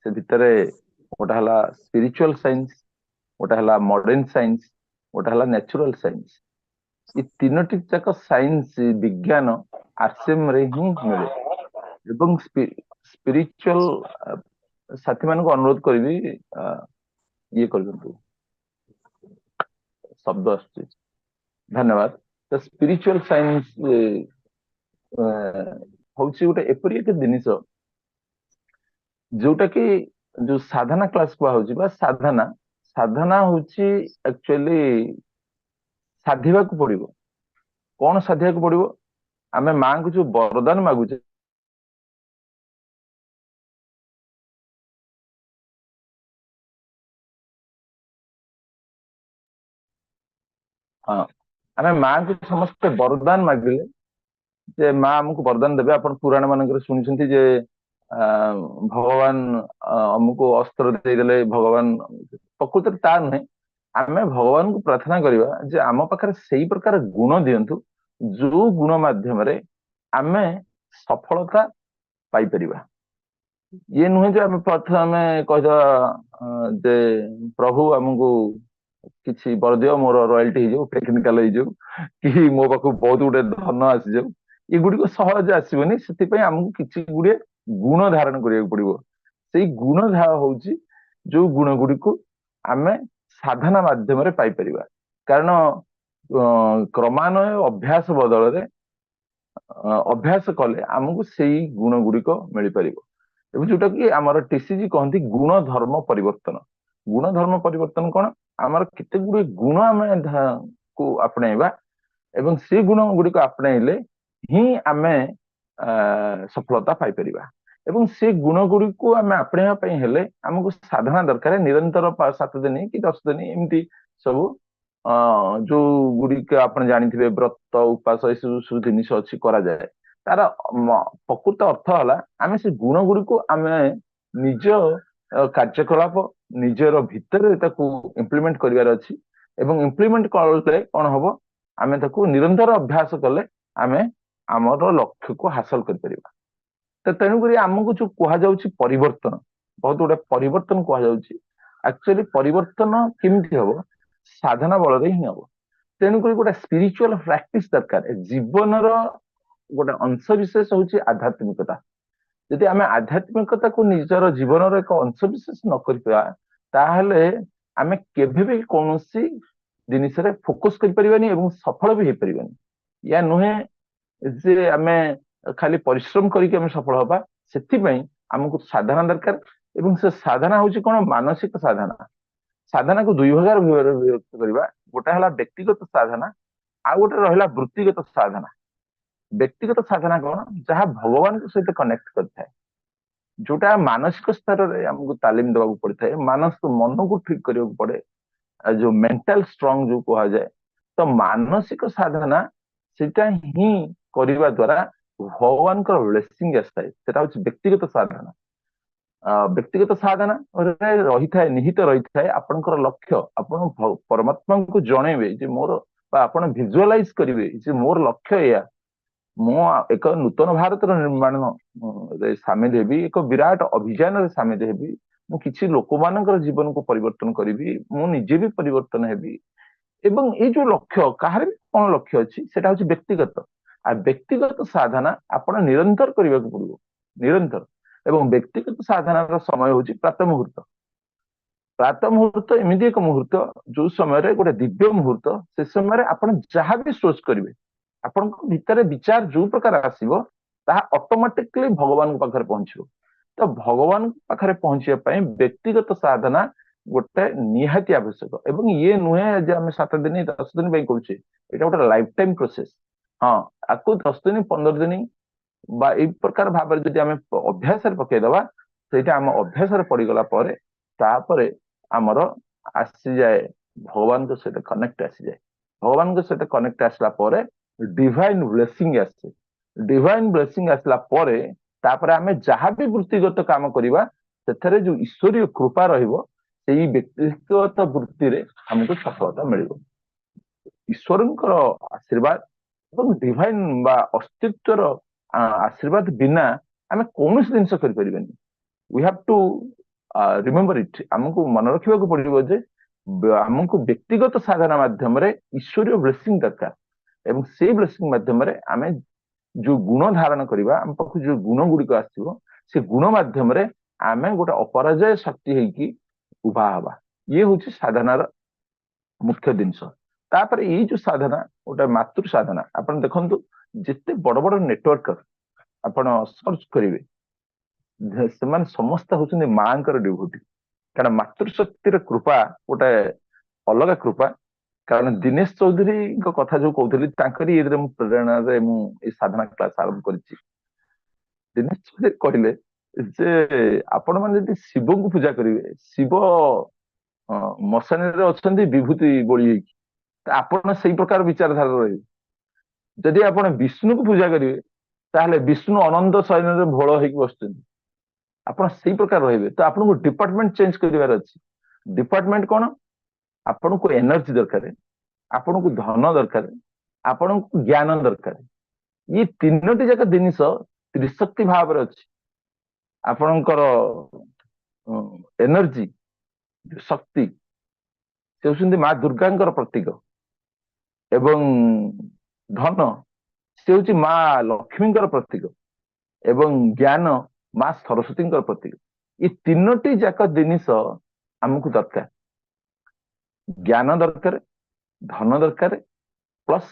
से भितर गोटा हला स्पिरिचुअल साइंस, गोटा हला मॉडर्न साइंस, गोटा हला नेचुरल साइंस। ये तीनोटी जाक साइंस विज्ञान आरसीएम रे ही मिले। एवं स्पिरिचुअल साथी मान को अनुरोध करी ये कर शब्द आसुची। धन्यवाद। तो स्पिरिचुअल साइंस हूँ गोटे एपरी एक जिनिस जोटा कि जो साधना क्लास कुहा साधना साधना हूँ एक्चुअली साधिबा को पड़िबो। कौन साधिबा को पड़िबो? आमे मां को जो वरदान मागुचे हाँ आमे मां को समस्त वरदान मागिले जे मां हमको वरदान देबे। आपण पुराण मानकर सुनिसंती जे भगवान हमको अस्त्र देदेले भगवान प्रकृति ता नुहे। आमे भगवान को प्रार्थना करिबा जे आम पाखरे सेही प्रकार गुण दियंतु जो गुण माध्यम रे आमे सफलता पाई परिबा। ये नुहे जे आमे प्रथमे कहदा जे प्रभु हमको किसी बर दियो मोर रॉयल्टी हो टेक्निकल हो कि मो पाखु बहुत गुडे धन आसी जाऊ। ये गुड़िक सहज आसबनी से आमको किसी गुड़े गुण धारण करिया पड़िबो। सेई गुण होउची जो गुण गुड़िक आमे साधना माध्यम रे पाई परिबा। कारण क्रमान्वय अभ्यास बदल रे अभ्यास कले आमको सेई गुण गुड़िक मिल परिबो। एवं जोटा कि आमर टीसीजी कहती गुण धर्म परिवर्तन। गुण धर्म परिवर्तन कौन? आमर केते गुड़े गुण आमे को अपनाइबा एवं से गुण गुड़िक अपनाइले ही आमे सफलता पाई परिबा। एवं से गुण गुड़िक आमे अपनाइबा पई हेले हमको साधना दरकार। निरंतर 7 दिन कि 10 दिन एमती सब जो गुड़िक आपण जानिथिबे व्रत उपास ए सब जिनिस अछि करा जाए। तार प्रकृत अर्थ हला आमे से गुण गुड़िक आमे निज कार्यकलाप निजर भितर ताकू इम्प्लीमेंट करिवार अछि। एवं इम्प्लीमेंट करले कोन हबो? आमे ताकू निरंतर अभ्यास कले आमे आमर लक्ष्य को हासिल कर परिबा। तो तेणुक आमको जो कह जाउछि परिवर्तन बहुत गुडे परिवर्तन कह जाउछि। एक्चुअली परिवर्तन केमती हबो? साधना बल ही हम। तेणुक गोटे स्पिरिचुअल प्रैक्टिस दरकार। जीवन गोटे अंश विशेष हूँ आध्यात्मिकता। यदि आम आध्यात्मिकता को निजर जीवन एक अंश विशेष न करले आम केभी कौन जिनिस फोकस कर सफल भी हो पारानी। या नुहे जे आम खाली परिश्रम करके सफल हवा। से आमको साधना दरकार। एवं से साधना हूँ कौन? मानसिक साधना। साधना को 2 भाग विभक्त करवा। गोटे है व्यक्तिगत साधना आ गोटे रहा वृत्तिगत साधना। व्यक्तिगत साधना कौन? जहाँ भगवान के सहित कनेक्ट करता है, जोटा मानसिक स्तर में हमको तालीम देवा पड़ता है। मानस मन को ठीक करने को पड़े, जो मेंटल स्ट्रॉन्ग जो कहा जाए। तो मानसिक साधना सेटा ही करने द्वारा भगवान का ब्लेसिंग आसता है। सेटा हूँ व्यक्तिगत साधना। व्यक्तिगत साधना रही था निहित रही था आपनकर लक्ष्य। आपण परमात्मा को जनइबे जे मोर आपण विजुअलाइज करिवे जे मोर लक्ष्य या मो एक नूतन भारत निर्माण सामिल हेबी। एक विराट अभियान रे सामिल हेबी। मु किछि लोक मानकर जीवन को परिवर्तन करिवि। मु निजे भी परिवर्तन हेबी। एवं ये जो लक्ष्य कहार कौन लक्ष्य अच्छी सेटा हूँ व्यक्तिगत। आ व्यक्तिगत साधना आपण निरंतर करने को पड़ो। निरंतर। एवं व्यक्तिगत साधनार समय हूँ प्रातः मुहूर्त। प्रातः मुहूर्त एमती एक मुहूर्त जो समय गोटे दिव्य मुहूर्त। से समय आप जहाँ भी सोच करेंगे आपण भितर विचार जो प्रकार आसो ता ऑटोमेटिकली भगवान पाखे पहुंचो। तो भगवान पाखे पहुंचाई व्यक्तिगत साधना गोटे निहाती आवश्यक। एवं ये नुहे जे आम 7 दिन 10 दिन करुचे यहाँ गोटे लाइफ टाइम प्रोसेस। हाँ आपको 10 दिन 15 दिन प्रकार भाव अभ्यास पकईदबा से आम अभ्यास पड़गला तापर आमर आसी जाए भगवान के सहित कनेक्ट आसी जाए। भगवान के सहित कनेक्ट आसला डिवाइन ब्लेसिंग आसे। डिवाइन ब्लेसिंग आसला तापर आमे जहाँ भी वृत्तिगत काम करवा से जो ईश्वरीय कृपा रहिबो सेही व्यक्तिगत वृत्ति रे हमको सफलता मिलिबो। ईश्वरंकर आशीर्वाद और डिवाइन बा अस्तित्वर आशीर्वाद बिना आमे कौन जिनस कर परिबेनी। We have to remember it हमको मन रखा पड़ो जे आमको व्यक्तिगत साधना माध्यम ईश्वरीय ब्लेसिंग दरकार एवं से ब्लेसिंग माध्यम आम जो गुण धारण करवा आम पाख जो गुण गुड़िक आसो से गुण माध्यम आम गोटे अपराजय शक्ति होगी उभा हवा ये हूँ साधनार मुख्य जिनस तापर ये जो साधना गोटे मातृ साधना आप देखु जिते बड़ बड़ नेटवर्क आपण सर्च करेंगे से समस्त होती माँ डिभूति कारण मातृशक्तिर कृपा गोटे अलग कृपा कारण दिनेश चौधरी कथा जो कहती प्रेरणा साधना क्लास आरंभ कर दिनेश चौधरी कहले जे आपण मैंने शिव को पूजा करेंगे शिव मशानी अच्छा विभूति बोली आपण से प्रकार विचारधारा रही जदि आप विष्णु को पूजा करेंगे ताहले विष्णु अनंत शयन भोल होगी बस आप प्रकार रहे तो आपको डिपार्टमेंट चेंज करार अच्छी डिपार्टमेंट कौन आपन को एनर्जी दरकार आपन को धन दरकार आपन को ज्ञान दरकार ये तीनोटी जाक जिनिस त्रिशक्ति भाव अच्छी आपणकर एनर्जी शक्ति से होती माँ दुर्गा प्रतीक एवं धन से हूँ माँ लक्ष्मी प्रतीक एवं ज्ञान माँ सरस्वती प्रतीक ये तीनोटी जाक जिनिस आमको दरकार ज्ञान दरकार धन दरकार प्लस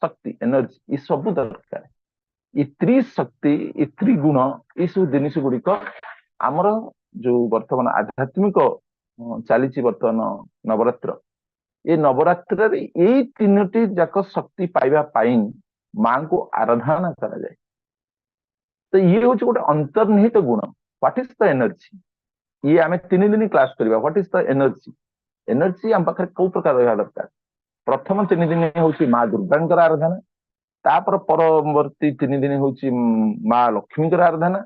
शक्ति एनर्जी ये सब दरकार ये त्रिशक्ति ये त्रिगुण ये सब जिनिस गुड़िक आमर जो वर्तमान आध्यात्मिक चली वर्तमान नवरात्र ये नवरात्र ये तीनोटी जाक शक्ति पाइबा माँ को आराधना करा जाए तो ये हूँ गोटे अंतर्निहित गुण व्हाट इज द एनर्जी ये आम 3 दिन क्लास करवा what is the energy energy आम पाखे कौ प्रकार रहा दरकार प्रथम 3 दिन हूँ माँ दुर्गा आराधना तापर परवर्ती 3 दिन हूँ माँ लक्ष्मी आराधना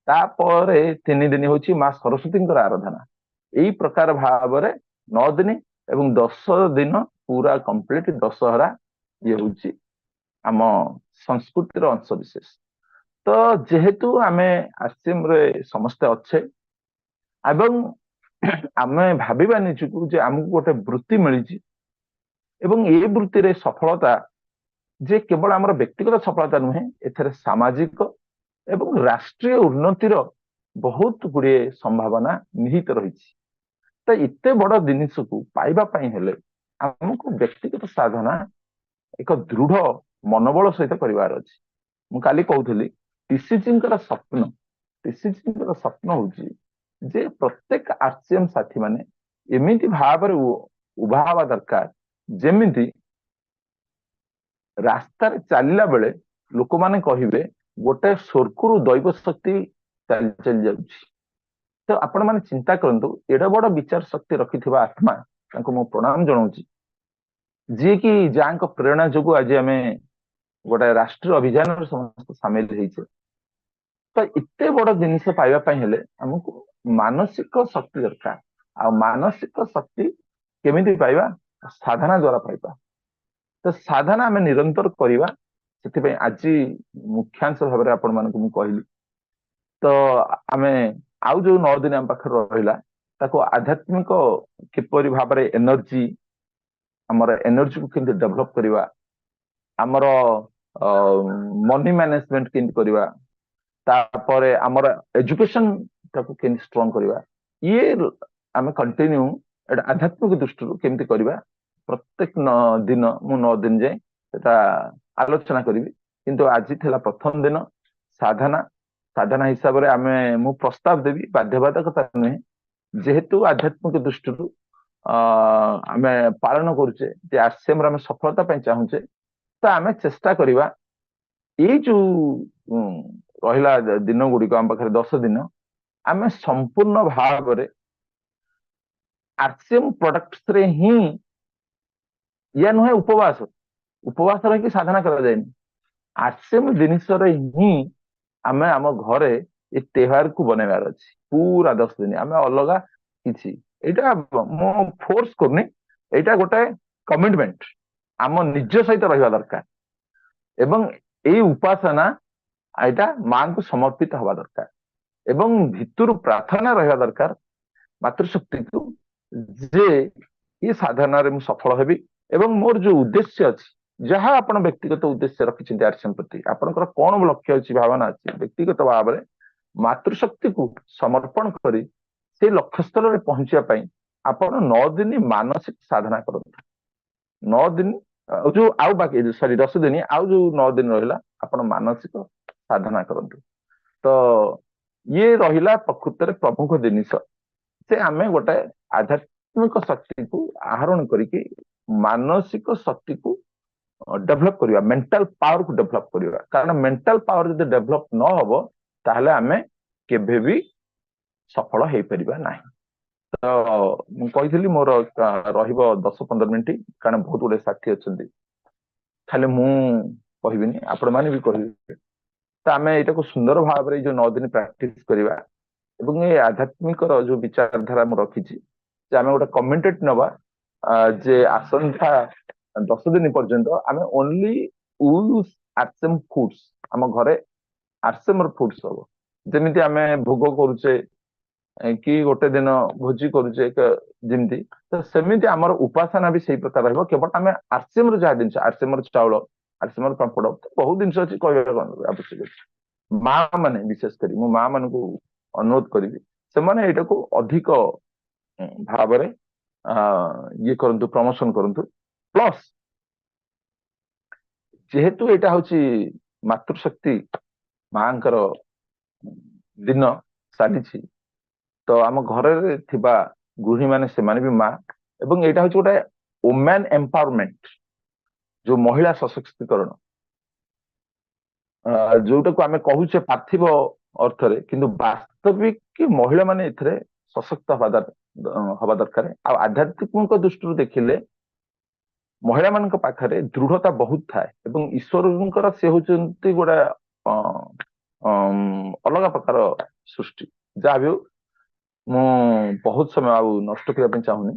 तापर 3 दिन हूँ माँ सरस्वती आराधना यही प्रकार भाव 9 दिन एवं 10 दिन पूरा कंप्लीट दशहरा ये हूँ आम संस्कृतिर अंश विशेष तो जेहेतु आमे आश्रम रे समस्ते अच्छे एवं आमे भाविबा निजकु जे आमको गोटे वृत्ति मिली एवं ये वृत्ति रे सफलता जे केवल आमर व्यक्तिगत सफलता नुहे एथरे सामाजिक एवं राष्ट्रीय उन्नतिर बहुत गुड़े संभावना निहित रही तो इते बड़ जिनिस को पाइबा हेले आमको व्यक्तिगत साधना एक दृढ़ मनोबल सहित करार अच्छी मु काली कहूली टीसीजी स्वप्न हूँ जे प्रत्येक आरसीएम साथी माने एमिति भाव उभा हवा दरकार जेमिति रास्ता चलला बेले लोक माने कहिबे गोटे स्वर्गरु दैव शक्ति चल चल जाउछि तो आपण माने चिंता करंतु एडा बड़ विचार शक्ति रखिथिबा आत्मा तांको मो प्रणाम जणाउछि जे कि जांको प्रेरणा जोगु आज आमे गोटे राष्ट्रीय अभियान समस्त सामिल होइछे तो इतने बड़ जिनिस पाइबा हेले हमको मानसिक शक्ति दरकार आ मानसिक शक्ति केमिति पाइबा साधना द्वारा पाइबा तो साधना आम निरंतर करवा से आज मुख्यांश भाव में आपण मानक कहली तो आम आउ जो 9 दिन आम पाखे रहा ताको आध्यात्मिक किपर भाव एनर्जी आमर एनर्जी को केमती डेभलप करवा आमर मनी मैनेजमेंट केमती करवा तापर आमर एजुकेशन ताको केमती स्ट्रॉन्ग करवा ये आम कंटिन्यू आध्यात्मिक दृष्टि केमती करवा प्रत्येक दिन मु 9 दिन जाए आलोचना करी किंतु आज थिला प्रथम दिन साधना साधना हिसाब से आम मु प्रस्ताव देवी बाध्यबाधकता नुहे जेहेतु आध्यात्मिक दृष्टि आम पालन करुचे आरसीएम आम सफलता चाहूचे तो आम चेष्टा करवा ये जो रहा दिन गुड़िक आम पाखे 10 दिन आम संपूर्ण भाव आरसीएम प्रोडक्ट्स रे ही या नुहे उपवास उपवास रही साधना करा जाएनि आरसीएम जिनिस ही आम आम घरे ये त्योहार को बनवार अच्छी पूरा 10 दिन आम अलग किसी एटा मो फोर्स करनी एटा गोटे कमिटमेंट आम निज सहित रहा दरकार एवं यही उपासना एटा मां को समर्पित हवा दरकार ଏବଂ ଭିତରୁ ପ୍ରାର୍ଥନା ରହିବା ଦରକାର ମାତୃଶକ୍ତିକୁ ଯେ ଏ ସାଧନାରେ ମୁଁ ସଫଳ ହେବି ଏବଂ ମୋର ଯୋଉ ଉଦ୍ଦେଶ୍ୟ ଅଛି, ଯାହା ଆପଣ ବ୍ୟକ୍ତିଗତ ଉଦ୍ଦେଶ୍ୟ ରଖିଛନ୍ତି ଆର୍ସିଏମ୍ ପ୍ରତି, ଆପଣଙ୍କର କଣ ଲକ୍ଷ୍ୟ ଅଛି, ଭାବନା ଅଛି, ବ୍ୟକ୍ତିଗତ ଭାବରେ ମାତୃଶକ୍ତିକୁ ସମର୍ପଣ କରି ସେ ଲକ୍ଷ୍ୟସ୍ଥଳରେ ପହଞ୍ଚିବା ପାଇଁ ଆପଣ 9 ଦିନ ମାନସିକ ସାଧନା କରନ୍ତୁ। 9 ଦିନ ଯୋଉ ଆଉ ବାକି ସରି 10 ଦିନ ଆଉ ଯୋଉ 9 ଦିନ ରହିଲା ଆପଣ ମାନସିକ ସାଧନା କରନ୍ତୁ। ତ ଇଏ ରହିଲା ପ୍ରକୃତରେ ପ୍ରମୁଖ ଜିନିଷ ଯେ ଆମେ ଗୋଟେ ଆଧ୍ୟାତ୍ମିକ ଶକ୍ତିକୁ ଆହରଣ କରିକି ମାନସିକ ଶକ୍ତିକୁ ଡେଭଲପ କରିବା, ମେଣ୍ଟାଲ ପାୱାରକୁ ଡେଭଲପ କରିବା। କାରଣ ମେଣ୍ଟାଲ ପାୱାର ଯଦି ଡେଭଲପ ନ ହବ ତାହେଲେ ଆମେ କେବେ ବି ସଫଳ ହେଇପାରିବା ନାହିଁ। ତ ମୁଁ କହିଥିଲି ମୋର ରହିବ 10-15 ମିନିଟ, କାରଣ ବହୁତ ଗୁଡେ ସାଥୀ ଅଛନ୍ତି, ଖାଲି ମୁଁ କହିବିନି, ଆପଣ ମାନେ ବି କହିବେ। ତ ଆମେ ଏଇଟାକୁ ସୁନ୍ଦର ଭାବରେ ଏଇ ଯୋଉ 9 ଦିନ ପ୍ରାକ୍ଟିସ କରିବା ଏବଂ ଏ ଆଧ୍ୟାତ୍ମିକର ଯୋଉ ବିଚାରଧାରା ମୁଁ ରଖିଛି ଯେ ଆମେ ଗୋଟେ କମିଟେଡ ନବା ଯେ ଆସନ୍ତା 10 ଦିନ ପର୍ଯ୍ୟନ୍ତ ଆମେ ଓନ୍ଲି ୟୁଜ ଆର୍ସିଏମ୍ ଫୁଡ୍ସ, ଆମ ଘରେ ଆର୍ସିଏମ୍ ର ଫୁଡ୍ସ ହବ। ଯେମିତି ଆମେ ଭୋଗ କରୁଛେ କି ଗୋଟେ ଦିନ ଭୋଜି କରୁଛେ ଯେମିତି, ତ ସେମିତି ଆମର ଉପାସନା ବି ସେଇ ପ୍ରକାର ରହିବ। କେବଳ ଆମେ ଆର୍ସିଏମ୍ ର ଯାହା ଜିନିଷ, ଆର୍ସିଏମ୍ ର ଚାଉଳ, ଆର୍ସିଏମ୍ ର ପାମ୍ପଡ, ବହୁତ ଜିନିଷ ଅଛି, କହିବା କଣ ଆବଶ୍ୟକ ଅଛି। ମା ମାନେ ବିଶେଷ କରି ମୁଁ ମା ମାନଙ୍କୁ ଅନୁରୋଧ କରିବି ସେମାନେ ଏଇଟାକୁ ଅଧିକ ଭାବରେ ଇଏ କରନ୍ତୁ, ପ୍ରମୋସନ କରନ୍ତୁ। ପ୍ଲସ୍ ଯେହେତୁ ଏଇଟା ହଉଛି ମାତୃଶକ୍ତି ମାଙ୍କର ଦିନ ଚାଲିଛି, ତ ଆମ ଘରରେ ଥିବା ଗୃହିଣୀ ମାନେ ସେମାନେ ବି ମା, ଏବଂ ଏଇଟା ହଉଛି ଗୋଟେ ଓମ୍ୟାନ ଏମ୍ପାୱରମେଣ୍ଟ, ଯୋଉ ମହିଳା ସଶକ୍ତିକରଣ, ଯୋଉଟାକୁ ଆମେ କହୁଛେ ପାର୍ଥିବ ଅର୍ଥରେ, କିନ୍ତୁ ବାସ୍ତବିକ ମହିଳା ମାନେ ଏଥିରେ ସଶକ୍ତ ହବା ଦରକାର। ଆଉ ଆଧ୍ୟାତ୍ମିକ ଦୃଷ୍ଟିରୁ ଦେଖିଲେ ମହିଳା ମାନଙ୍କ ପାଖରେ ଦୃଢତା ବହୁତ ଥାଏ ଏବଂ ଈଶ୍ୱରଙ୍କର ସେ ହଉଛନ୍ତି ଗୋଟେ ଅଲଗା ପ୍ରକାର ସୃଷ୍ଟି। ଯାହା ବି ହଉ, ମୁଁ ବହୁତ ସମୟ ଆଉ ନଷ୍ଟ କରିବା ପାଇଁ ଚାହୁଁନି।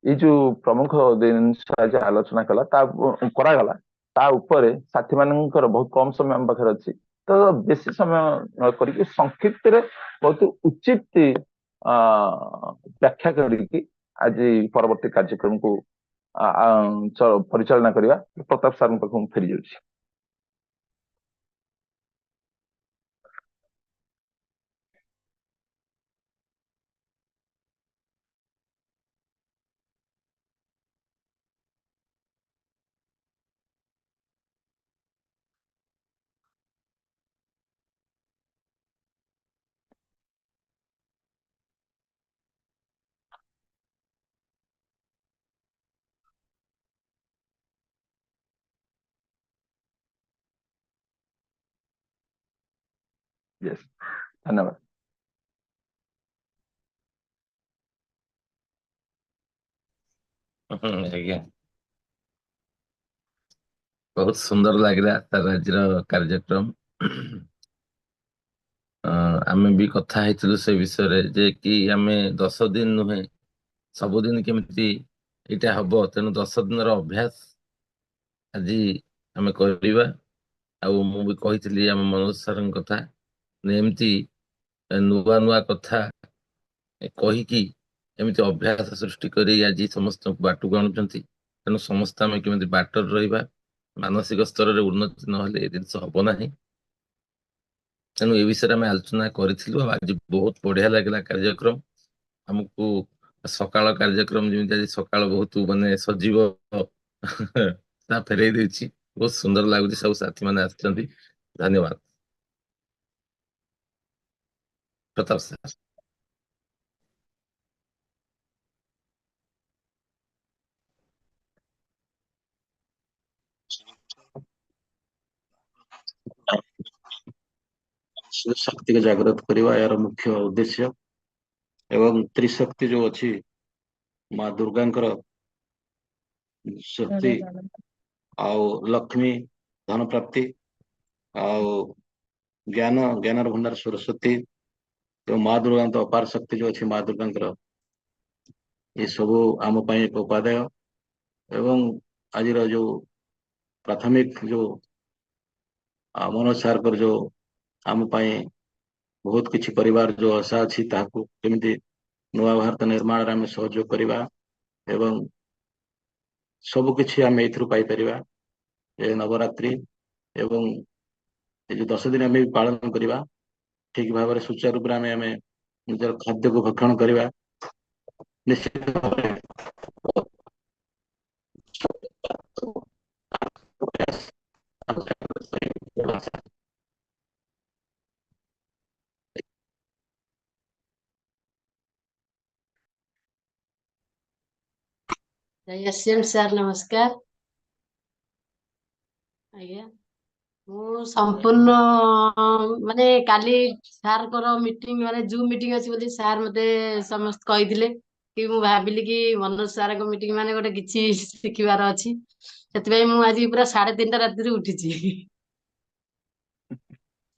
ଏଇ ଯୋଉ ପ୍ରମୁଖ ଜିନିଷ ଆଜି ଆଲୋଚନା କରାଗଲା ତା ଉପରେ ସାଥୀ ମାନଙ୍କର ବହୁତ କମ ସମୟ ଆମ ପାଖରେ ଅଛି, ତ ବେଶୀ ସମୟ ନ କରିକି ସଂକ୍ଷିପ୍ତରେ ବହୁତ ଉଚିତ ବ୍ୟାଖ୍ୟା କରିକି ଆଜି ପରବର୍ତ୍ତୀ କାର୍ଯ୍ୟକ୍ରମକୁ ପରିଚାଳନା କରିବା। ପ୍ରତାପ ସାରଙ୍କ ପାଖକୁ ମୁଁ ଫେରି ଯାଉଛି। Yes, ଧନ୍ୟବାଦ। ଆଜ୍ଞା, ବହୁତ ସୁନ୍ଦର ଲାଗିଲା ତାର ଆଜିର କାର୍ଯ୍ୟକ୍ରମ। ଆମେ ବି କଥା ହେଇଥିଲୁ ସେ ବିଷୟରେ ଯେ କି ଆମେ 10 ଦିନ ନୁହେଁ ସବୁଦିନ କେମିତି ଏଇଟା ହବ, ତେଣୁ 10 ଦିନର ଅଭ୍ୟାସ ଆଜି ଆମେ କରିବା। ଆଉ ମୁଁ ବି କହିଥିଲି ଆମ ମନୋଜ ସାରଙ୍କ କଥା, ଏମିତି ନୂଆ ନୂଆ କଥା କହିକି ଏମିତି ଅଭ୍ୟାସ ସୃଷ୍ଟି କରି ଆଜି ସମସ୍ତଙ୍କୁ ବାଟକୁ ଆଣୁଛନ୍ତି। ତେଣୁ ସମସ୍ତେ ଆମେ କେମିତି ବାଟରେ ରହିବା, ମାନସିକ ସ୍ତରରେ ଉନ୍ନତି ନହେଲେ ଏ ଜିନିଷ ହବ ନାହିଁ। ତେଣୁ ଏ ବିଷୟରେ ଆମେ ଆଲୋଚନା କରିଥିଲୁ। ଆଜି ବହୁତ ବଢିଆ ଲାଗିଲା କାର୍ଯ୍ୟକ୍ରମ। ଆମକୁ ସକାଳ କାର୍ଯ୍ୟକ୍ରମ ଯେମିତି ଆଜି ସକାଳ ବହୁତ ମାନେ ସଜୀବ ତା ଫେରେଇ ଦେଇଛି। ବହୁତ ସୁନ୍ଦର ଲାଗୁଛି, ସବୁ ସାଥୀ ମାନେ ଆସିଛନ୍ତି। ଧନ୍ୟବାଦ ପ୍ରତାପ ସାର୍। ଶକ୍ତିକୁ ଜାଗ୍ରତ କରିବା ଏହାର ମୁଖ୍ୟ ଉଦ୍ଦେଶ୍ୟ। ଏବଂ ତ୍ରିଶକ୍ତି ଯୋଉ ଅଛି, ମା ଦୁର୍ଗାଙ୍କର ଶକ୍ତି, ଆଉ ଲକ୍ଷ୍ମୀ ଧନ ପ୍ରାପ୍ତି, ଆଉ ଜ୍ଞାନର ଭଣ୍ଡାର ସରସ୍ୱତୀ, ଯୋଉ ମା ଦୁର୍ଗାଙ୍କ ଅପାର ଶକ୍ତି ଯୋଉ ଅଛି ମା ଦୁର୍ଗାଙ୍କର, ଏସବୁ ଆମ ପାଇଁ ଏକ ଉପାଦେୟ। ଏବଂ ଆଜିର ଯୋଉ ପ୍ରାଥମିକ ଯୋଉ ମନୋଜ ସାରଙ୍କର ଯୋଉ ଆମ ପାଇଁ बहुत किछि परिवार जो आशा अछि ताहाକୁ केମିତି नवा भारत निर्माण आम सहयोग करवा एवं सब किछि आम एथरु पाई परिबा ए नवरात्रि एवं ये जो 10 दिन आम पालन करवा ठीक भाव में सुचारू रूप में आम निजर खाद्य को भक्षण करवा निश्चित भाବରେ एसएम सार नमस्कार आज्ञा मु संपूर्ण माने काली सार को मीटिंग माने जूम मीटिंग अछि बोली सार मते समस्त कहिदिले कि मु भाबिली कि मनोज सार को मीटिंग माने गोटे किछि शिखिबार अछि सेतबे मु आज पूरा 3:30 राति रे उठिछि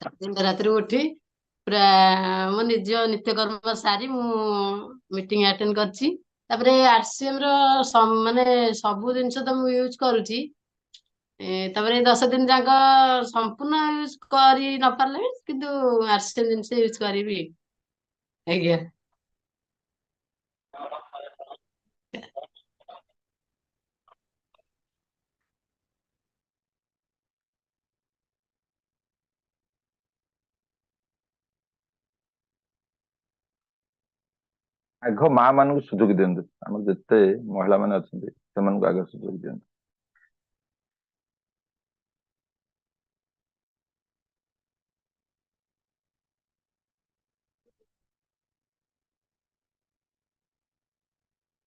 3:30 राति रे उठी पूरा मो निज नित्य कर्म सारी मु मीटिंग अटेंड करछि तापरे आरसीएम रो माने सब जिंस तो मु यूज करूछि तापरे 10 दिन जाक संपूर्ण यूज करी न पारले किंतु आरसीएम जिंस यूज करिवि आज्ञा ଆଗ ମା ମାନଙ୍କୁ ସୁଯୋଗ ଦିଅନ୍ତୁ ଆମର ଯେତେ ମହିଳା ମାନେ ଅଛନ୍ତି ସେମାନଙ୍କୁ ଆଗ ସୁଯୋଗ ଦିଅନ୍ତୁ।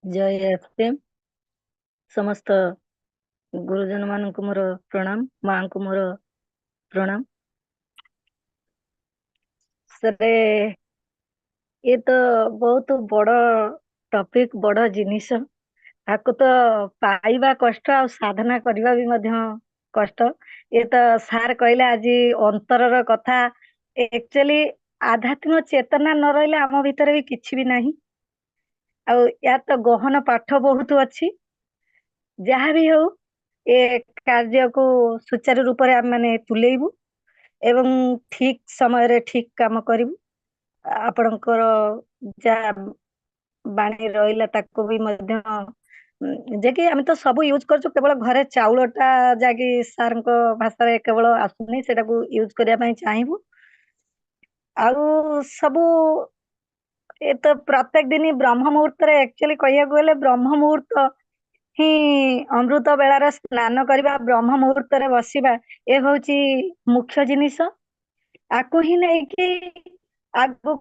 जय एफएम समस्त गुरुजन मानक मोर प्रणाम माँ को मोर प्रणाम सरे ये तो बहुत बड़ टॉपिक बड़ जिनिस आपको तो पाइबा कष्ट आ साधना करवा भी मध्य कष्ट ये तो सार कहले आज अंतरर कथा एक्चुअली आध्यात्मिक चेतना न रहिले आम भीतर भी किछि भी नहीं आ या तो गहन पाठ बहुत अच्छी जहाँ भी हो ए कार्य को सुचारू रूप से आम मैंने तुलेबू एवं ठीक समय रे ठीक काम करिबू आपणकर जा बाणी रहिला ताको भी मध्य जे कि आम तो सब यूज करछु केवल घरे चाउलटा जाकी सार भाषा रे केवल आसुनी सेटा को यूज करिया पई चाहिबू आउ सबू ये तो प्रत्येक दिन ब्रह्म मुहूर्त रे एक्चुअली कहिया गले ब्रह्म मुहूर्त ही अमृत बेलार स्नान करबा ब्रह्म मुहूर्त रे बसिबा ए होची मुख्य जिनिस आकु ही नहीं कि आगु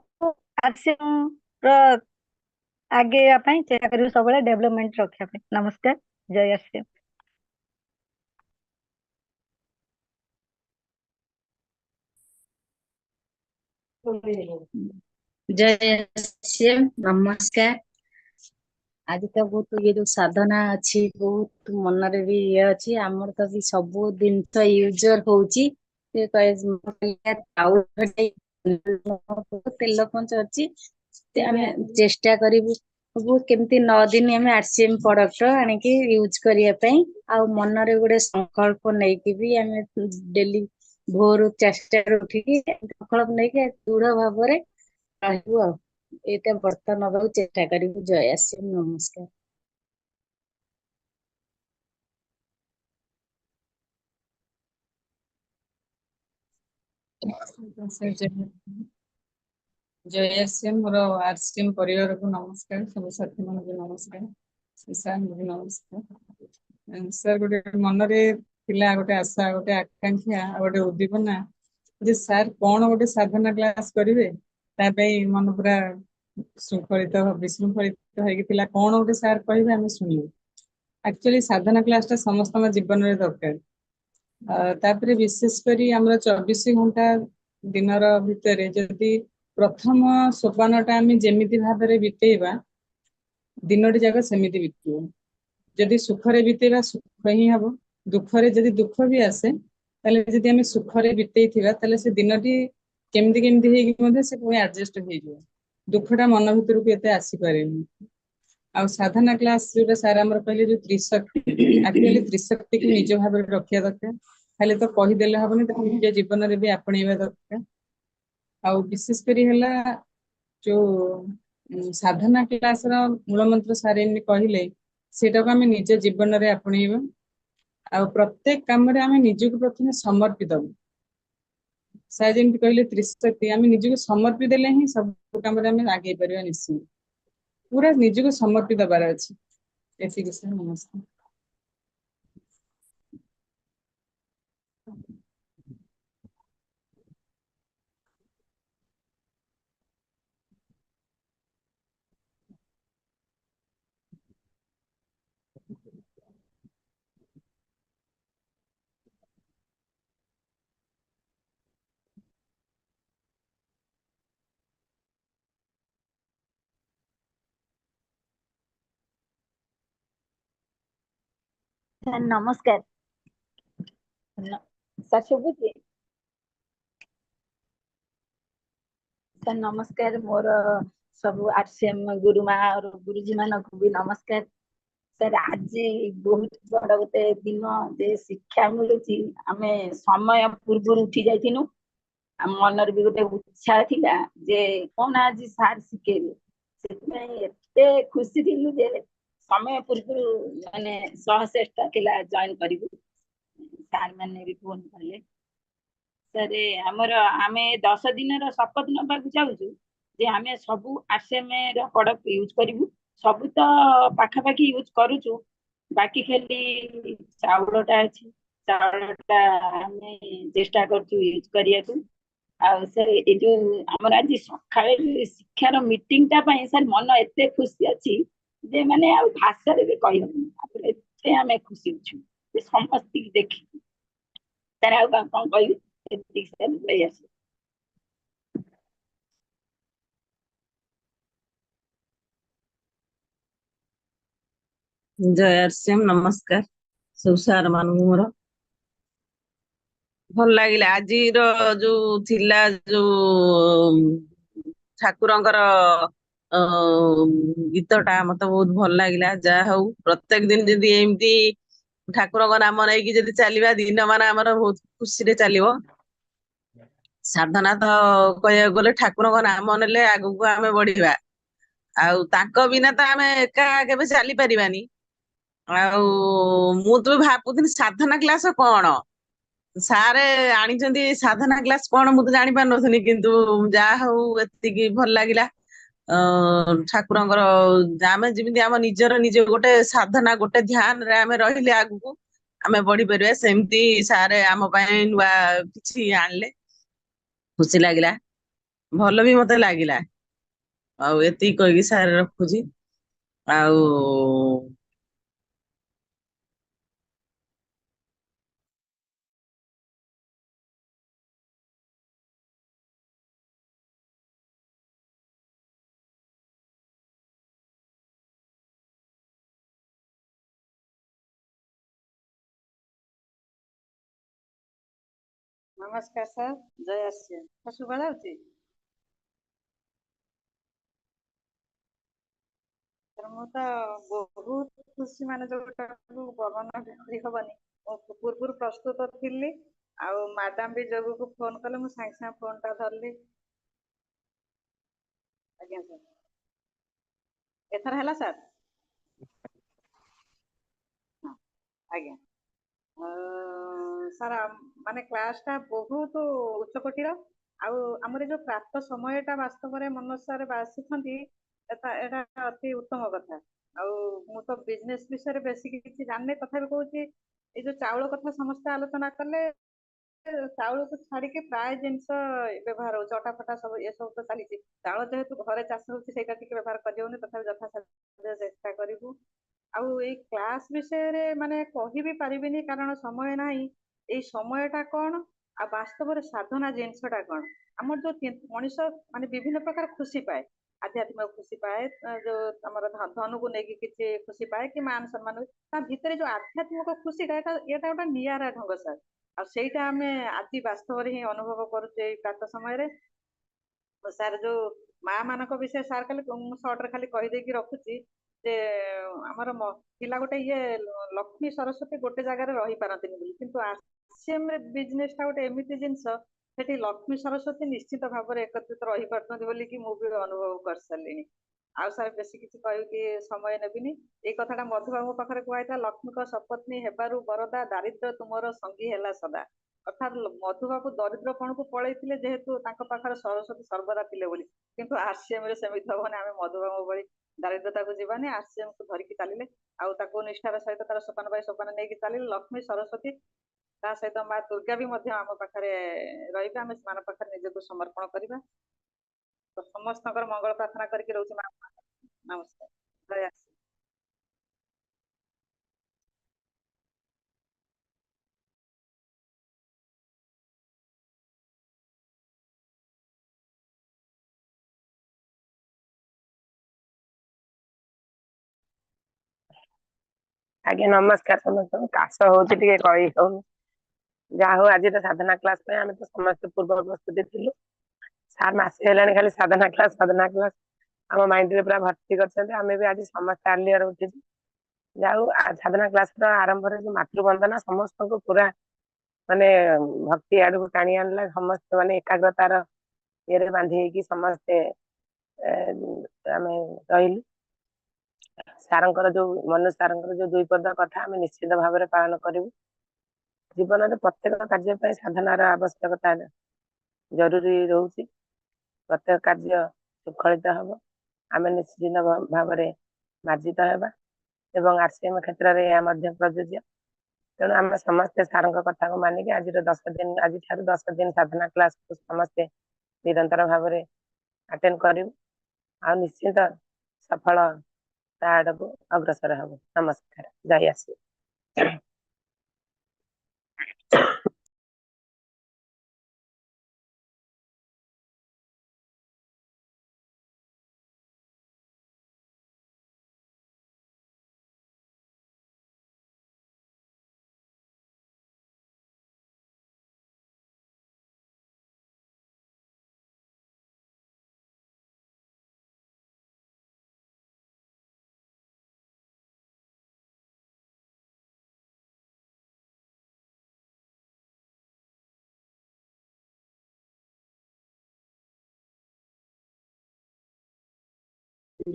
आरसीएम रो आगे अपन चेष्टा करू सब डेवलपमेंट रखा पे नमस्कार जय आरसीएम जय श्याम नमस्कार आज तो बहुत ये जो साधना अच्छी बहुत मन रे भी ये अच्छी आमर तो भी सब दिन तो यूजर होची तेल पंच अच्छी चेष्टा करू केमती 9 दिन आम आरसीएम प्रोडक्ट आनिकी यूज करने मन रे गोटे संकल्प नहीं कि भी आम डेली भोर 4 उठिकी संकल्प नहीं दृढ़ भाव एटा बर्तन नबाक चेष्टा करू जय आरसीएम नमस्कार जय आरसीएम मोर आरसीएम परिवार को नमस्कार सब साथी मान को नमस्कार सर नमस्कार सर गोटे मन रे थिला गोटे आशा गोटे आकांक्षा गोटे उद्दीपना जे सर कौन गोटे साधना क्लास करेंगे मन पूरा श्रृंखलित विशृंखलित होगा कौन गोटे सर कहे आम शुणु एक्चुअली साधना क्लास टा समस्त जीवन में दरकार तापर विशेष करी आमर 24 घंटा दिन भितर जदि प्रथम सोपानटा आम जेमिति भाव में बितेबा दिनटी जाक सेमिति बितु जदि सुखरे बितेबा सुख ही हम दुखरे जदि दुख भी आसे ताले जदि आम सुखरे बितेई ताले से दिनटी केमती केमती होगी से पुणी एडजस्ट हो दुखटा मन भीतर को एते आसी पारेनी आ साधना क्लास जो सार आमर कहले जो त्रिशक्ति एक्चुअली त्रिशक्ति को निज भाव में रखा दरकार खाली तो कहीदेले हेनी निज जीवन में भी आपणेबा दरकार ଆଉ ବିଶେଷ କରି ହେଲା ଯୋଉ ସାଧନା କ୍ଲାସ ର ମୂଳ ମନ୍ତ୍ର ସାର୍ ଏମିତି କହିଲେ ସେଇଟାକୁ ଆମେ ନିଜ ଜୀବନରେ ଆପଣେଇବା ଆଉ ପ୍ରତ୍ୟେକ କାମରେ ଆମେ ନିଜକୁ ପ୍ରଥମେ ସମର୍ପି ଦବୁ। ସାର୍ ଯେମିତି କହିଲେ ତ୍ରିଶକ୍ତି, ଆମେ ନିଜକୁ ସମର୍ପି ଦେଲେ ହିଁ ସବୁ କାମରେ ଆମେ ଆଗେଇ ପାରିବା ନିଶ୍ଚିତ। ପୁରା ନିଜକୁ ସମର୍ପି ଦବାର ଅଛି। ଏତିକି ସାର୍, ନମସ୍କାର। ସାର୍ ନମସ୍କାର। ସାର୍ ଶୁଭୁଛି? ସାର୍ ନମସ୍କାର। ମୋର ସବୁ RCM ଗୁରୁମା ଗୁରୁଜୀ ମାନଙ୍କୁ ବି ନମସ୍କାର। ସାର୍ ଆଜି ବହୁତ ବଡ ଗୋଟେ ଦିନ ଯେ ଶିକ୍ଷା ମିଳୁଛି। ଆମେ ସମୟ ପୂର୍ବରୁ ଉଠି ଯାଇଥିଲୁ। ଆମ ମନରେ ବି ଗୋଟେ ଉତ୍ସାହ ଥିଲା ଯେ କଣ ଆଜି ସାର୍ ଶିଖେଇବେ, ସେଥିପାଇଁ ଏତେ ଖୁସି ଥିଲୁ ଯେ ସମୟ ପୂର୍ବରୁ ମାନେ ଚେଷ୍ଟା ଥିଲା ଜଏନ୍ କରିବୁ। ସାର୍ ମାନେ ବି ଫୋନ କଲେ। ସାର୍ ଆମେ 10 ଦିନର ଶପଥ ନେବାକୁ ଚାହୁଁଛୁ ଯେ ଆମେ ସବୁ RCM ର ପ୍ରଡକ୍ଟ ୟୁଜ କରିବୁ। ସବୁ ତ ପାଖାପାଖି ୟୁଜ କରୁଛୁ, ବାକି ଖାଲି ଚାଉଳଟା ଅଛି। ଚାଉଳଟା ଆମେ ଚେଷ୍ଟା କରୁଛୁ ୟୁଜ କରିବାକୁ। ଆଉ ସାର୍ ଏ ଯୋଉ ଆମର ଆଜି ସକାଳେ ଶିକ୍ଷାର ମିଟିଂଟା ପାଇଁ ସାର୍ ମନ ଏତେ ଖୁସି ଅଛି ଯେ ମାନେ ଆଉ ଭାଷାରେ ବି କହିହବନି। ତାପରେ ଏତେ ଆମେ ଖୁସି ଅଛୁ ଯେ ସମସ୍ତିକି ଦେଖି। ସାର୍ ଆଉ କଣ କହିବି, ଏତିକି ସାର୍ ନେଇ ଆସୁ। ଜୟ RCM, ନମସ୍କାର ସବୁ ସାର୍ ମାନଙ୍କୁ ମୋର। ଭଲ ଲାଗିଲା ଆଜିର ଯୋଉ ଥିଲା ଯୋଉ ଠାକୁରଙ୍କର ଗୀତଟା ମତେ ବହୁତ ଭଲ ଲାଗିଲା। ଯାହା ହଉ ପ୍ରତ୍ୟେକ ଦିନ ଯଦି ଏମିତି ଠାକୁରଙ୍କ ନାମ ନେଇକି ଯଦି ଚାଲିବା, ଦିନ ମାନ ଆମର ବହୁତ ଖୁସିରେ ଚାଲିବ। ସାଧନା ତ କହିବାକୁ ଗଲେ ଠାକୁରଙ୍କ ନାମ ନେଲେ ଆଗକୁ ଆମେ ବଢିବା, ଆଉ ତାଙ୍କ ବିନା ତ ଆମେ ଏକା କେବେ ଚାଲିପାରିବାନି। ଆଉ ମୁଁ ତ ଭାବୁଥିଲି ସାଧନା କ୍ଲାସ କଣ, ସାରେ ଆଣିଛନ୍ତି ସାଧନା କ୍ଲାସ କଣ ମୁଁ ତ ଜାଣିପାରୁନଥିଲି, କିନ୍ତୁ ଯାହା ହଉ ଏତିକି ଭଲ ଲାଗିଲା। ଠାକୁରଙ୍କର ଆମେ ଯେମିତି ଆମ ନିଜର ନିଜ ଗୋଟେ ସାଧନା, ଗୋଟେ ଧ୍ୟାନରେ ଆମେ ରହିଲେ ଆଗକୁ ଆମେ ବଢିପାରିବା, ସେମିତି ସାରେ ଆମ ପାଇଁ ନୂଆ କିଛି ଆଣିଲେ, ଖୁସି ଲାଗିଲା, ଭଲ ବି ମତେ ଲାଗିଲା। ଆଉ ଏତିକି କହିକି ସାର୍ ରଖୁଛି। ଆଉ ନମସ୍କାର ସାର୍, ଜୟ RCM। ଶୁଭା ଯାଉଛି? ମୁଁ ତ ବହୁତ ଖୁସି, ମାନେ ଯୋଉଟାକୁ ବର୍ଣ୍ଣନା କରି ହବନି। ମୁଁ ପୂର୍ବରୁ ପ୍ରସ୍ତୁତ ଥିଲି, ଆଉ ମ୍ୟାଡାମ ବି ଯୋଗକୁ ଫୋନ କଲେ, ମୁଁ ସାଙ୍ଗେ ସାଙ୍ଗେ ଫୋନ ଟା ଧରିଲି। ଆଜ୍ଞା ସାର୍, ଏଥର ହେଲା ସାର୍? ଆଜ୍ଞା ସାର୍, ମାନେ କ୍ଲାସ ଟା ବହୁତ ଉଚ୍ଚକୋଟୀର। ଆଉ ଆମର ଯୋଉ ପ୍ରାପ୍ତ ସମୟଟା ବାସ୍ତବରେ ମନୋଜ ସାର୍ ବାସିଛନ୍ତି, ଏଟା ଅତି ଉତ୍ତମ କଥା। ଆଉ ମୁଁ ତ ବିଜନେସ ବିଷୟରେ ବେଶୀ କିଛି ଜାଣିନି, ତଥାପି କହୁଛି ଏଇ ଯୋଉ ଚାଉଳ କଥା ସମସ୍ତେ ଆଲୋଚନା କଲେ, ଚାଉଳକୁ ଛାଡିକି ପ୍ରାୟ ଜିନିଷ ବ୍ୟବହାର ହଉଛି, ଅଟା ଫଟା ସବୁ ଏସବୁ ତ ଚାଲିଛି। ଚାଉଳ ଯେହେତୁ ଘରେ ଚାଷ ହଉଛି, ସେଇଟା ଟିକେ ବ୍ୟବହାର କରିହଉନି, ତଥାପି ଯଥାସାଧ୍ୟ ଚେଷ୍ଟା କରିବୁ। ଆଉ ଏଇ କ୍ଲାସ ବିଷୟରେ ମାନେ କହିବି ପାରିବିନି, କାରଣ ସମୟ ନାହିଁ। ଏଇ ସମୟଟା କଣ, ଆଉ ବାସ୍ତବରେ ସାଧନା ଜିନିଷଟା କଣ। ଆମର ଯୋଉ ମଣିଷ ମାନେ ବିଭିନ୍ନ ପ୍ରକାର ଖୁସି ପାଏ, ଆଧ୍ୟାତ୍ମିକ ଖୁସି ପାଏ, ଯୋଉ ଆମର ଧନକୁ ନେଇକି କିଛି ଖୁସି ପାଏ, କି ମାନ ସମ୍ମାନ, ତା ଭିତରେ ଯୋଉ ଆଧ୍ୟାତ୍ମିକ ଖୁସିଟା, ଏଟା ଗୋଟେ ନିଆରା ଢଙ୍ଗ ସାର୍। ଆଉ ସେଇଟା ଆମେ ଆଜି ବାସ୍ତବରେ ହିଁ ଅନୁଭବ କରୁଛୁ ଏଇ ପ୍ରାତ ସମୟରେ। ସାର୍ ଯୋଉ ମା ମାନଙ୍କ ବିଷୟରେ ସାର୍ ଖାଲି ମୁଁ ସର୍ଟରେ ଖାଲି କହିଦେଇକି ରଖୁଛି ଯେ ଆମର ଥିଲା ଗୋଟେ ଲକ୍ଷ୍ମୀ ସରସ୍ୱତୀ ଗୋଟେ ଜାଗାରେ ରହିପାରନ୍ତିନି ବୋଲି, କିନ୍ତୁ RCM ବିଜନେସ ଟା ଗୋଟେ ଏମିତି ଜିନିଷ ସେଠି ଲକ୍ଷ୍ମୀ ସରସ୍ୱତୀ ନିଶ୍ଚିତ ଭାବରେ ଏକତ୍ରିତ ରହିପାରୁଛନ୍ତି ବୋଲିକି ମୁଁ ବି ଅନୁଭବ କରିସାରିଲିଣି। ଆଉ ସାର୍ ବେଶୀ କିଛି କହିକି ସମୟ ନେବିନି। ଏଇ କଥାଟା ମଧୁବାବୁଙ୍କ ପାଖରେ କୁହାଯାଇଥିଲା, ଲକ୍ଷ୍ମୀଙ୍କ ସପତ୍ନୀ ହେବାରୁ ବରଦା ଦାରିଦ୍ର୍ୟ ତୁମର ସଙ୍ଗୀ ହେଲା ସଦା। ଅର୍ଥାତ୍ ମଧୁବାବୁ ଦରିଦ୍ରପଣକୁ ପଳେଇଥିଲେ ଯେହେତୁ ତାଙ୍କ ପାଖରେ ସରସ୍ୱତୀ ସର୍ବଦା ଥିଲେ ବୋଲି, କିନ୍ତୁ RCM ରେ ସେମିତି ହବନି। ଆମେ ମଧୁବାବୁ ଭଳି ଦାରିଦ୍ରତାକୁ ଯିବାନି, RCM କୁ ଧରିକି ଚାଲିଲେ ଆଉ ତାକୁ ନିଷ୍ଠାର ସହିତ ତାର ସୋପାନ ବାଇ ସୋପାନ ନେଇକି ଚାଲିଲେ ଲକ୍ଷ୍ମୀ ସରସ୍ୱତୀ ତା ସହିତ ମା ଦୁର୍ଗା ବି ମଧ୍ୟ ଆମ ପାଖରେ ରହିବେ। ଆମେ ସେମାନଙ୍କ ପାଖରେ ନିଜକୁ ସମର୍ପଣ କରିବା। ତ ସମସ୍ତଙ୍କର ମଙ୍ଗଳ ପ୍ରାର୍ଥନା କରିକି ରହୁଛି ମା। ନମସ୍କାର, ଜୟ ଆଶ୍ରୀ। ଆଜ୍ଞା ନମସ୍କାର ସମସ୍ତଙ୍କୁ। କାଶ ହଉଛି ଟିକେ କହି ହଉନି। ଯାହା ହଉ ଆଜିର ସାଧନା କ୍ଲାସ ପାଇଁ ଆମେ ତ ସମସ୍ତେ ପୂର୍ବ ପ୍ରସ୍ତୁତି ଥିଲୁ। ସାର୍ ମାସେ ହେଲାଣି ଖାଲି ସାଧନା କ୍ଲାସ ଆମ ମାଇଣ୍ଡରେ ପୁରା ଭର୍ତ୍ତି କରିଛନ୍ତି। ଆମେ ବି ଆଜି ସମସ୍ତେ ଆର୍ଲିୟର ଉଠିଛୁ। ଯାହା ହଉ ସାଧନା କ୍ଲାସର ଆରମ୍ଭରେ ଯୋଉ ମାତୃବନ୍ଦନା ସମସ୍ତଙ୍କୁ ପୁରା ମାନେ ଭକ୍ତି ଆଡକୁ ଟାଣି ଆଣିଲା। ସମସ୍ତେ ମାନେ ଏକାଗ୍ରତାର ଇଏରେ ବାନ୍ଧି ହେଇକି ସମସ୍ତେ ଆମେ ରହିଲୁ। ସାରଙ୍କର ଯୋଉ ମନୋଜ ସାରଙ୍କର ଯୋଉ 2 ପଦ କଥା ଆମେ ନିଶ୍ଚିତ ଭାବରେ ପାଳନ କରିବୁ। ଜୀବନରେ ପ୍ରତ୍ୟେକ କାର୍ଯ୍ୟ ପାଇଁ ସାଧନାର ଆବଶ୍ୟକତା ଜରୁରୀ ରହୁଛି। ପ୍ରତ୍ୟେକ କାର୍ଯ୍ୟ ଶୃଙ୍ଖଳିତ ହବ, ଆମେ ନିଶ୍ଚିତ ଭାବରେ ମାର୍ଜିତ ହେବା ଏବଂ RCM କ୍ଷେତ୍ରରେ ଏହା ମଧ୍ୟ ପ୍ରଯୁଜ୍ୟ। ତେଣୁ ଆମେ ସମସ୍ତେ ସାରଙ୍କ କଥାକୁ ମାନିକି ଆଜିଠାରୁ 10 ଦିନ ସାଧନା କ୍ଲାସକୁ ସମସ୍ତେ ନିରନ୍ତର ଭାବରେ ଆଟେଣ୍ଡ କରିବୁ ଆଉ ନିଶ୍ଚିତ ସଫଳ ତା ଆଡକୁ ଅଗ୍ରସର ହବ। ନମସ୍କାର, ଜୟ ଆଶ୍ରୀ।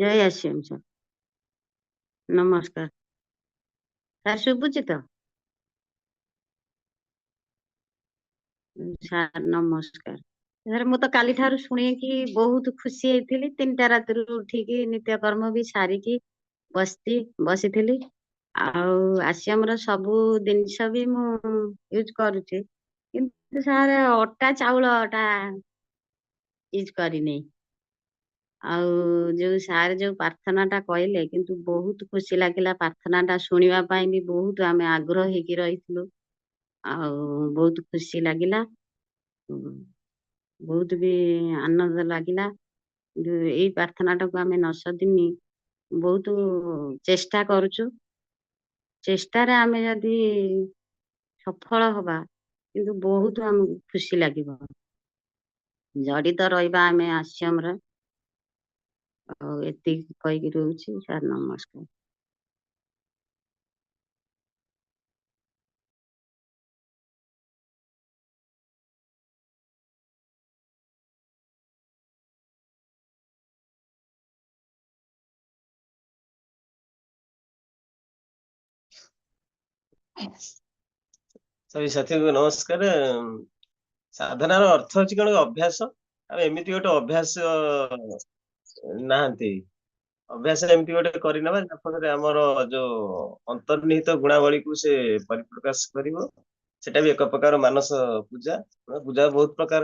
ଜୟ ଆଶ୍ରମ ସାର୍, ନମସ୍କାର ସାର୍। ଶୁଭୁଛି ତ ସାର୍? ନମସ୍କାର ସାର୍। ମୁଁ ତ କାଲି ଠାରୁ ଶୁଣିକି ବହୁତ ଖୁସି ହେଇଥିଲି। 3ଟା ରାତିରୁ ଉଠିକି ନିତ୍ୟକର୍ମ ବି ସାରିକି ବସିଥିଲି। ଆଉ RCMର ସବୁ ଜିନିଷ ବି ମୁଁ ୟୁଜ କରୁଛି, କିନ୍ତୁ ସାର୍ ଅଟା ଚାଉଳଟା ୟୁଜ କରିନି। ଆଉ ଯୋଉ ସାର୍ ଯୋଉ ପ୍ରାର୍ଥନାଟା କହିଲେ, କିନ୍ତୁ ବହୁତ ଖୁସି ଲାଗିଲା। ପ୍ରାର୍ଥନାଟା ଶୁଣିବା ପାଇଁ ବି ବହୁତ ଆମେ ଆଗ୍ରହ ହେଇକି ରହିଥିଲୁ। ଆଉ ବହୁତ ଖୁସି ଲାଗିଲା, ବହୁତ ବି ଆନନ୍ଦ ଲାଗିଲା। ଏଇ ପ୍ରାର୍ଥନାଟାକୁ ଆମେ 9 ଦିନ ବହୁତ ଚେଷ୍ଟା କରୁଛୁ। ଚେଷ୍ଟାରେ ଆମେ ଯଦି ସଫଳ ହବା, କିନ୍ତୁ ବହୁତ ଆମକୁ ଖୁସି ଲାଗିବ। ଜଡ଼ିତ ରହିବା ଆମେ RCMରେ। ଆଉ ଏତିକି କହିକି ରହୁଛି ସାର୍, ନମସ୍କାର। ସବି ସାଥୀଙ୍କୁ ନମସ୍କାର। ସାଧନାର ଅର୍ଥ ହଉଛି କଣ? ଅଭ୍ୟାସ। ଆଉ ଏମିତି ଗୋଟେ ଅଭ୍ୟାସ ନାହାନ୍ତି। ଅଭ୍ୟାସ ଏମିତି ଗୋଟେ କରିନେବା ଯାହାଫଳରେ ଆମର ଯୋଉ ଅନ୍ତର୍ନିହିତ ଗୁଣାବଳୀକୁ ସେ ପରିପ୍ରକାଶ କରିବ। ସେଟା ବି ଏକ ପ୍ରକାର ମାନସ ପୂଜା। ପୂଜା ବହୁତ ପ୍ରକାର